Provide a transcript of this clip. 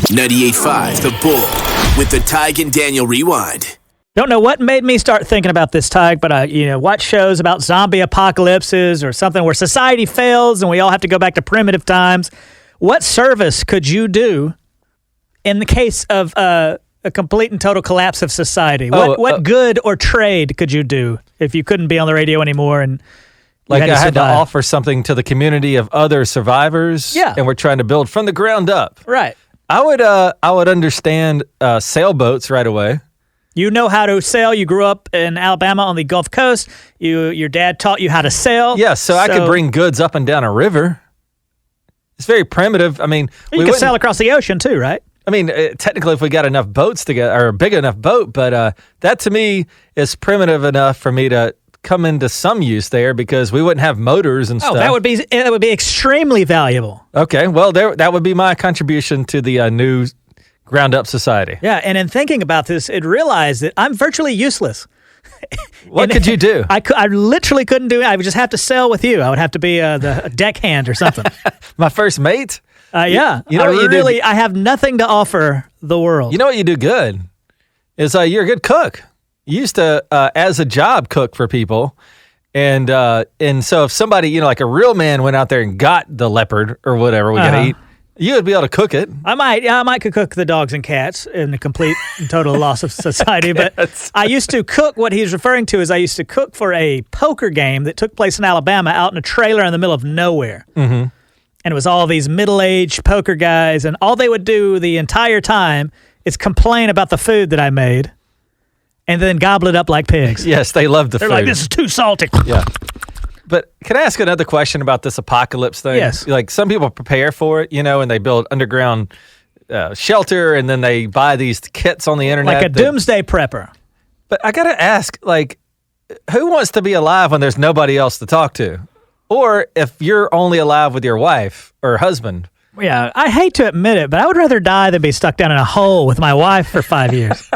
98.5 The Bull with the Tige and Daniel Rewind. Don't know what made me start thinking about this, Tige, but I watch shows about zombie apocalypses or something where society fails and we all have to go back to primitive times. What service could you do in the case of a complete and total collapse of society? What good or trade could you do if you couldn't be on the radio anymore and I had to offer something to the community of other survivors? Yeah. And we're trying to build from the ground up. Right. I would understand sailboats right away. You know how to sail. You grew up in Alabama on the Gulf Coast. Your dad taught you how to sail. Yeah, so I could bring goods up and down a river. It's very primitive. I mean, you could sail across the ocean too, right? I mean, technically, if we got enough boats together, or a big enough boat, but that to me is primitive enough for me to come into some use there because we wouldn't have motors and stuff. That would be extremely valuable. Okay, well, that would be my contribution to the new ground-up society. Yeah, and in thinking about this, it realized that I'm virtually useless. What could you do? I literally couldn't do it. I would just have to sail with you. I would have to be the deckhand or something. My first mate? Yeah. You know what you do? I have nothing to offer the world. You know what you do good? Is you're a good cook. You used to, as a job, cook for people. And so if somebody, like a real man went out there and got the leopard or whatever we got to eat, you would be able to cook it. I might could cook the dogs and cats in the complete and total loss of society. But I used to cook. What he's referring to is I used to cook for a poker game that took place in Alabama out in a trailer in the middle of nowhere. Mm-hmm. And it was all these middle-aged poker guys, and all they would do the entire time is complain about the food that I made and then gobble it up like pigs. Yes, they love the food. They're like, this is too salty. Yeah. But can I ask another question about this apocalypse thing? Yes. Like some people prepare for it, and they build underground shelter, and then they buy these kits on the internet. Like a doomsday prepper. But I got to ask, who wants to be alive when there's nobody else to talk to? Or if you're only alive with your wife or husband. Yeah, I hate to admit it, but I would rather die than be stuck down in a hole with my wife for 5 years.